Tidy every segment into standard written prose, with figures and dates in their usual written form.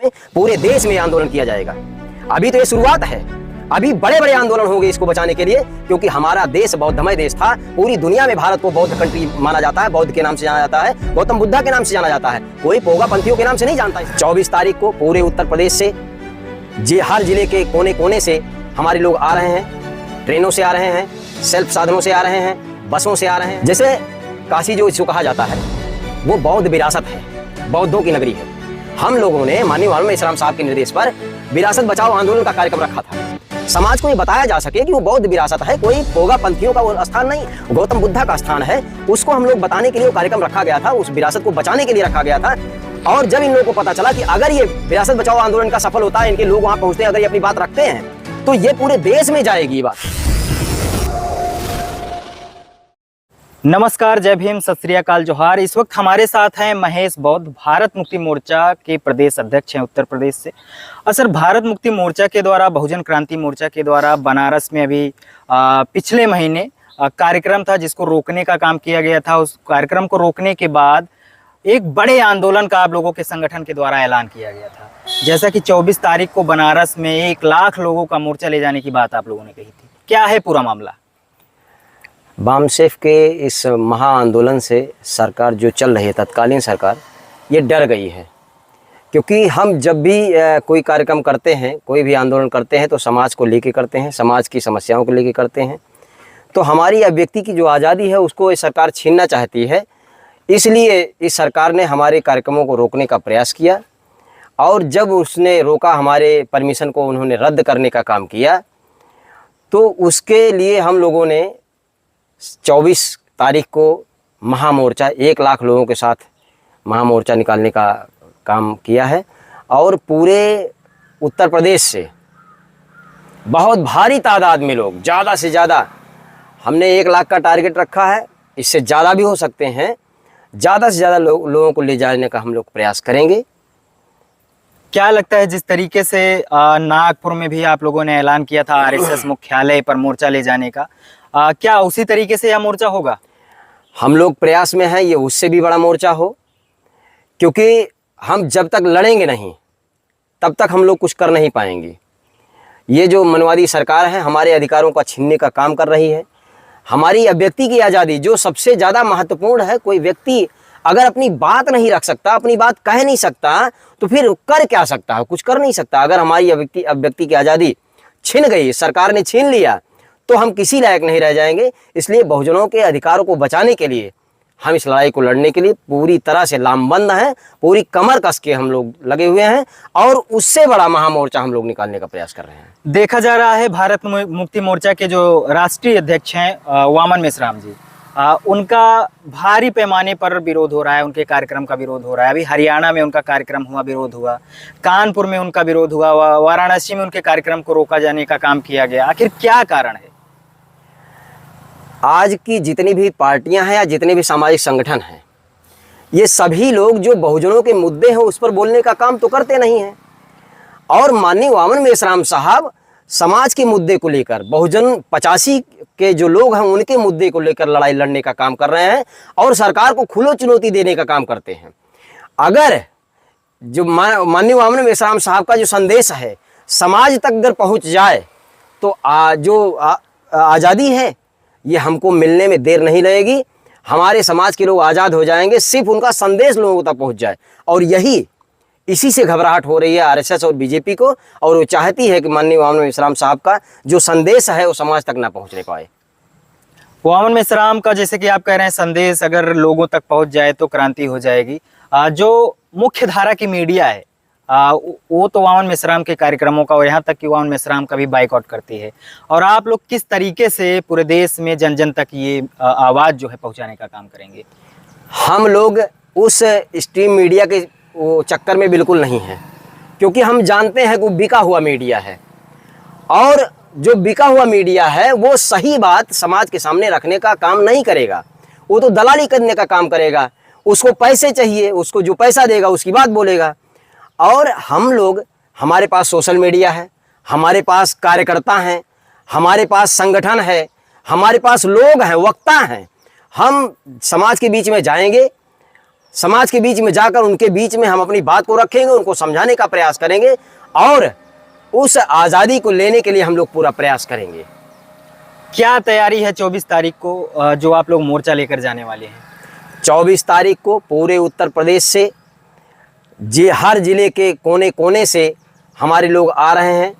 पूरे देश में आंदोलन किया जाएगा। अभी तो ये शुरुआत है, अभी बड़े बड़े आंदोलन होंगे इसको बचाने के लिए, क्योंकि हमारा देश बौद्धमय देश था। पूरी दुनिया में भारत को बौद्ध कंट्री माना जाता है, बौद्ध के नाम से जाना जाता है, गौतम बुद्धा के नाम से जाना जाता है, कोई पोगा पंथियों के नाम से नहीं जानता है। 24 तारीख को पूरे उत्तर प्रदेश से हर जिले के कोने कोने से हमारे लोग आ रहे हैं, ट्रेनों से आ रहे हैं, सेल्फ साधनों से आ रहे हैं, बसों से आ रहे हैं। जैसे काशी जो इसको कहा जाता है वो बौद्ध विरासत है, बौद्धों की नगरी है। हम लोगों ने माननीय वाल्मीकि मेश्राम साहब के निर्देश पर विरासत बचाओ आंदोलन का कार्यक्रम रखा था। समाज को ये बताया जा सके कि वो बौद्ध विरासत है, कोई पोगा पंथियों का वो स्थान नहीं, गौतम बुद्धा का स्थान है। उसको हम लोग बताने के लिए वो कार्यक्रम रखा गया था, उस विरासत को बचाने के लिए रखा गया था। और जब इन लोगों को पता चला कि अगर ये विरासत बचाओ आंदोलन का सफल होता है, इनके लोग वहां पहुंचते हैं, अगर ये अपनी बात रखते हैं, तो ये पूरे देश में जाएगी ये बात। नमस्कार, जय भीम, सत श्री अकाल, जोहार। इस वक्त हमारे साथ हैं महेश बौद्ध, भारत मुक्ति मोर्चा के प्रदेश अध्यक्ष हैं उत्तर प्रदेश से। सर, भारत मुक्ति मोर्चा के द्वारा, बहुजन क्रांति मोर्चा के द्वारा बनारस में अभी पिछले महीने कार्यक्रम था जिसको रोकने का काम किया गया था। उस कार्यक्रम को रोकने के बाद एक बड़े आंदोलन का आप लोगों के संगठन के द्वारा ऐलान किया गया था। जैसा कि 24 तारीख को बनारस में 1 लाख लोगों का मोर्चा ले जाने की बात आप लोगों ने कही थी। क्या है पूरा मामला? बामसेफ के इस महा आंदोलन से सरकार जो चल रही है, तत्कालीन सरकार, ये डर गई है। क्योंकि हम जब भी कोई कार्यक्रम करते हैं, कोई भी आंदोलन करते हैं, तो समाज को लेके करते हैं, समाज की समस्याओं को लेके करते हैं। तो हमारी अभिव्यक्ति की जो आज़ादी है उसको ये सरकार छीनना चाहती है। इसलिए इस सरकार ने हमारे कार्यक्रमों को रोकने का प्रयास किया, और जब उसने रोका, हमारे परमिशन को उन्होंने रद्द करने का काम किया, तो उसके लिए हम लोगों ने 24 तारीख को महामोर्चा 1 लाख लोगों के साथ महामोर्चा निकालने का काम किया है। और पूरे उत्तर प्रदेश से बहुत भारी तादाद में लोग, ज़्यादा से ज़्यादा, हमने 1 लाख का टारगेट रखा है, इससे ज़्यादा भी हो सकते हैं, ज़्यादा से ज़्यादा लोगों को ले जाने का हम लोग प्रयास करेंगे। क्या लगता है, जिस तरीके से नागपुर में भी आप लोगों ने ऐलान किया था आरएसएस मुख्यालय पर मोर्चा ले जाने का, क्या उसी तरीके से यह मोर्चा होगा? हम लोग प्रयास में हैं ये उससे भी बड़ा मोर्चा हो, क्योंकि हम जब तक लड़ेंगे नहीं तब तक हम लोग कुछ कर नहीं पाएंगे। ये जो मनवादी सरकार है हमारे अधिकारों का छीनने का काम कर रही है। हमारी अभिव्यक्ति की आज़ादी जो सबसे ज़्यादा महत्वपूर्ण है, कोई व्यक्ति अगर अपनी बात नहीं रख सकता, अपनी बात कह नहीं सकता, तो फिर कर क्या सकता है? कुछ कर नहीं सकता। अगर हमारी अभिव्यक्ति की आज़ादी छिन गई, सरकार ने छीन लिया, तो हम किसी लायक नहीं रह जाएंगे। इसलिए बहुजनों के अधिकारों को बचाने के लिए, हम इस लड़ाई को लड़ने के लिए पूरी तरह से लामबंद हैं, पूरी कमर कस के हम लोग लगे हुए हैं, और उससे बड़ा महामोर्चा हम लोग निकालने का प्रयास कर रहे हैं। देखा जा रहा है भारत मुक्ति मोर्चा के जो राष्ट्रीय अध्यक्ष हैं वामन मेश्राम जी, उनका भारी पैमाने पर विरोध हो रहा है, उनके कार्यक्रम का विरोध हो रहा है। अभी हरियाणा में उनका कार्यक्रम हुआ, विरोध हुआ, कानपुर में उनका विरोध हुआ, वाराणसी में उनके कार्यक्रम को रोका जाने का काम किया गया। आखिर क्या कारण है? आज की जितनी भी पार्टियां हैं या जितने भी सामाजिक संगठन हैं, ये सभी लोग जो बहुजनों के मुद्दे हैं उस पर बोलने का काम तो करते नहीं हैं। और माननीय वामन मेश्राम साहब समाज के मुद्दे को लेकर, बहुजन 85 के जो लोग हैं उनके मुद्दे को लेकर लड़ाई लड़ने का काम कर रहे हैं, और सरकार को खुलो चुनौती देने का काम करते हैं। अगर जो माननीय वामन मेश्राम साहब का जो संदेश है समाज तक अगर पहुँच जाए, तो जो आज़ादी है ये हमको मिलने में देर नहीं लगेगी। हमारे समाज के लोग आज़ाद हो जाएंगे, सिर्फ उनका संदेश लोगों तक पहुंच जाए। और इसी से घबराहट हो रही है आरएसएस और बीजेपी को, और वो चाहती है कि माननीय वामन मेश्राम साहब का जो संदेश है वो समाज तक ना पहुंचने पाए। वामन मेश्राम का, जैसे कि आप कह रहे हैं, संदेश अगर लोगों तक पहुंच जाए तो क्रांति हो जाएगी। जो मुख्य धारा की मीडिया है वो तो वामन मेश्राम के कार्यक्रमों का, और यहाँ तक कि वामन मेश्राम का भी बाइकआउट करती है। और आप लोग किस तरीके से पूरे देश में जन जन तक ये आवाज़ जो है पहुँचाने का काम करेंगे? हम लोग उस स्ट्रीम मीडिया के वो चक्कर में बिल्कुल नहीं है, क्योंकि हम जानते हैं कि वो बिका हुआ मीडिया है, और जो बिका हुआ मीडिया है वो सही बात समाज के सामने रखने का काम नहीं करेगा। वो तो दलाली करने का काम करेगा। उसको पैसे चाहिए, उसको जो पैसा देगा उसकी बात बोलेगा। और हम लोग, हमारे पास सोशल मीडिया है, हमारे पास कार्यकर्ता हैं, हमारे पास संगठन है, हमारे पास लोग हैं, वक्ता हैं। हम समाज के बीच में जाएंगे, समाज के बीच में जाकर उनके बीच में हम अपनी बात को रखेंगे, उनको समझाने का प्रयास करेंगे और उस आज़ादी को लेने के लिए हम लोग पूरा प्रयास करेंगे। क्या तैयारी है 24 तारीख को जो आप लोग मोर्चा लेकर जाने वाले हैं? 24 तारीख को पूरे उत्तर प्रदेश से हर जिले के कोने कोने से हमारे लोग आ रहे हैं।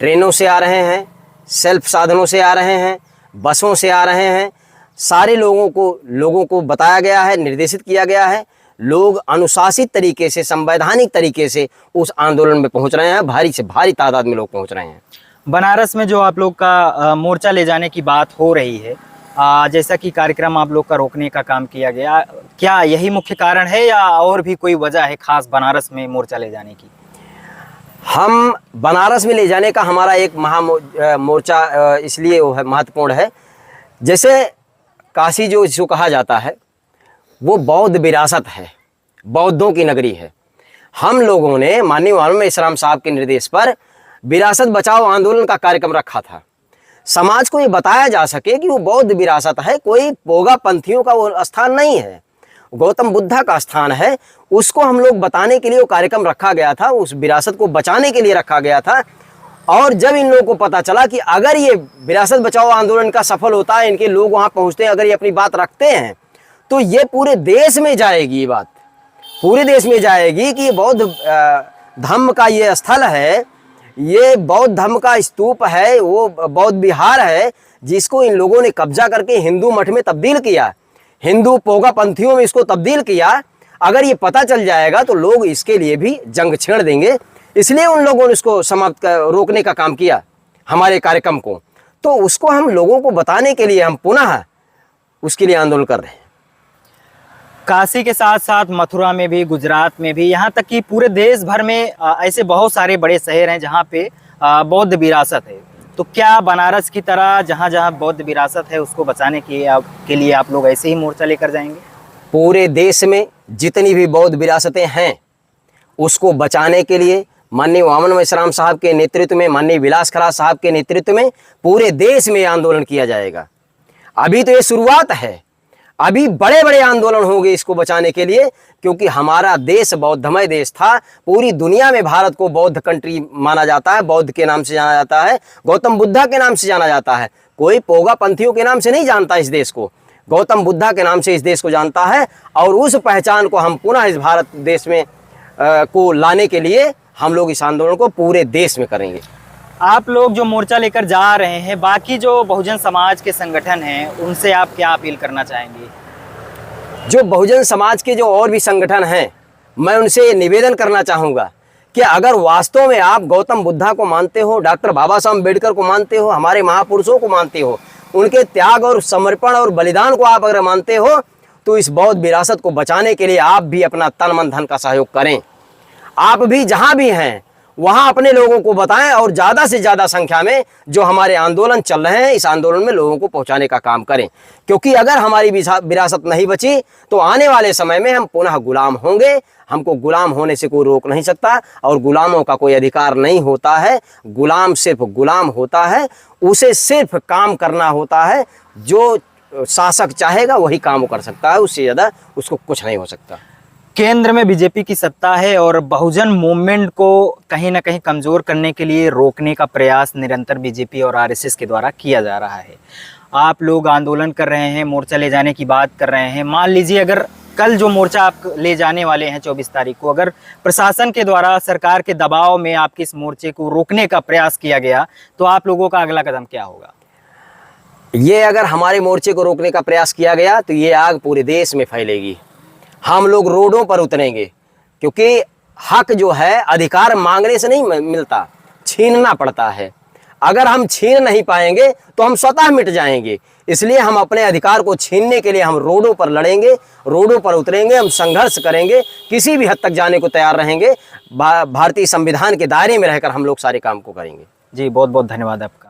ट्रेनों से आ रहे हैं, सेल्फ साधनों से आ रहे हैं, बसों से आ रहे हैं। सारे लोगों को बताया गया है, निर्देशित किया गया है। लोग अनुशासित तरीके से, संवैधानिक तरीके से उस आंदोलन में पहुंच रहे हैं। भारी से भारी तादाद में लोग पहुंच रहे हैं। बनारस में जो आप लोग का मोर्चा ले जाने की बात हो रही है, जैसा कि कार्यक्रम आप लोग का रोकने का काम किया गया, क्या यही मुख्य कारण है या और भी कोई वजह है खास बनारस में मोर्चा ले जाने की? हम बनारस में ले जाने का हमारा एक मोर्चा इसलिए वो है महत्वपूर्ण है। जैसे काशी जो इसको कहा जाता है वो बौद्ध विरासत है, बौद्धों की नगरी है। हम लोगों ने माननीय मौलाना इस्लाम साहब के निर्देश पर विरासत बचाओ आंदोलन का कार्यक्रम रखा था। समाज को ये बताया जा सके कि वो बौद्ध विरासत है, कोई पोगा पंथियों का वो स्थान नहीं है, गौतम बुद्धा का स्थान है। उसको हम लोग बताने के लिए वो कार्यक्रम रखा गया था, उस विरासत को बचाने के लिए रखा गया था। और जब इन लोगों को पता चला कि अगर ये विरासत बचाओ आंदोलन का सफल होता है, इनके लोग वहाँ पहुँचते हैं, अगर ये अपनी बात रखते हैं तो ये पूरे देश में जाएगी, ये बात पूरे देश में जाएगी कि ये बौद्ध धम्म का ये स्थल है, ये बौद्ध धम्म का स्तूप है, वो बौद्ध विहार है जिसको इन लोगों ने कब्जा करके हिंदू मठ में तब्दील किया, हिंदू पोगा पंथियों में इसको तब्दील किया। अगर ये पता चल जाएगा तो लोग इसके लिए भी जंग छेड़ देंगे। इसलिए उन लोगों ने इसको रोकने का काम किया हमारे कार्यक्रम को। तो उसको हम लोगों को बताने के लिए हम पुनः उसके लिए आंदोलन कर रहे हैं। काशी के साथ साथ मथुरा में भी, गुजरात में भी, यहाँ तक कि पूरे देश भर में ऐसे बहुत सारे बड़े शहर हैं जहाँ पे बौद्ध विरासत है। तो क्या बनारस की तरह जहाँ जहाँ बौद्ध विरासत है उसको बचाने के लिए आप लोग ऐसे ही मोर्चा लेकर जाएंगे? पूरे देश में जितनी भी बौद्ध विरासतें हैं उसको बचाने के लिए माननीय वामन इस्लाम साहब के नेतृत्व में, माननीय विलास खराज साहब के नेतृत्व में पूरे देश में आंदोलन किया जाएगा। अभी तो ये शुरुआत है, अभी बड़े बड़े आंदोलन होंगे इसको बचाने के लिए, क्योंकि हमारा देश बौद्धमय देश था। पूरी दुनिया में भारत को बौद्ध कंट्री माना जाता है, बौद्ध के नाम से जाना जाता है, गौतम बुद्धा के नाम से जाना जाता है। कोई पोगा पंथियों के नाम से नहीं जानता इस देश को, गौतम बुद्धा के नाम से इस देश को जानता है। और उस पहचान को हम पुनः इस भारत देश में को लाने के लिए हम लोग इस आंदोलन को पूरे देश में करेंगे। आप लोग जो मोर्चा लेकर जा रहे हैं, बाकी जो बहुजन समाज के संगठन हैं उनसे आप क्या अपील करना चाहेंगे? जो बहुजन समाज के जो और भी संगठन हैं, मैं उनसे निवेदन करना चाहूँगा कि अगर वास्तव में आप गौतम बुद्धा को मानते हो, डॉक्टर बाबा साहब अम्बेडकर को मानते हो, हमारे महापुरुषों को मानते हो, उनके त्याग और समर्पण और बलिदान को आप अगर मानते हो, तो इस बौद्ध विरासत को बचाने के लिए आप भी अपना तन मन धन का सहयोग करें। आप भी जहाँ भी हैं वहाँ अपने लोगों को बताएं और ज़्यादा से ज़्यादा संख्या में जो हमारे आंदोलन चल रहे हैं, इस आंदोलन में लोगों को पहुँचाने का काम करें। क्योंकि अगर हमारी विरासत नहीं बची तो आने वाले समय में हम पुनः गुलाम होंगे। हमको गुलाम होने से कोई रोक नहीं सकता और गुलामों का कोई अधिकार नहीं होता है। गुलाम सिर्फ गुलाम होता है, उसे सिर्फ काम करना होता है। जो शासक चाहेगा वही काम कर सकता है, उससे ज़्यादा उसको कुछ नहीं हो सकता। केंद्र में बीजेपी की सत्ता है और बहुजन मूवमेंट को कहीं ना कहीं कमज़ोर करने के लिए रोकने का प्रयास निरंतर बीजेपी और आरएसएस के द्वारा किया जा रहा है। आप लोग आंदोलन कर रहे हैं, मोर्चा ले जाने की बात कर रहे हैं। मान लीजिए अगर कल जो मोर्चा आप ले जाने वाले हैं 24 तारीख को, अगर प्रशासन के द्वारा सरकार के दबाव में आपके इस मोर्चे को रोकने का प्रयास किया गया तो आप लोगों का अगला कदम क्या होगा? ये अगर हमारे मोर्चे को रोकने का प्रयास किया गया तो ये आग पूरे देश में फैलेगी। हम लोग रोडों पर उतरेंगे, क्योंकि हक जो है अधिकार मांगने से नहीं मिलता, छीनना पड़ता है। अगर हम छीन नहीं पाएंगे तो हम स्वतः मिट जाएंगे। इसलिए हम अपने अधिकार को छीनने के लिए हम रोडों पर लड़ेंगे, रोडों पर उतरेंगे, हम संघर्ष करेंगे, किसी भी हद तक जाने को तैयार रहेंगे। भारतीय संविधान के दायरे में रहकर हम लोग सारे काम को करेंगे। जी, बहुत बहुत धन्यवाद आपका।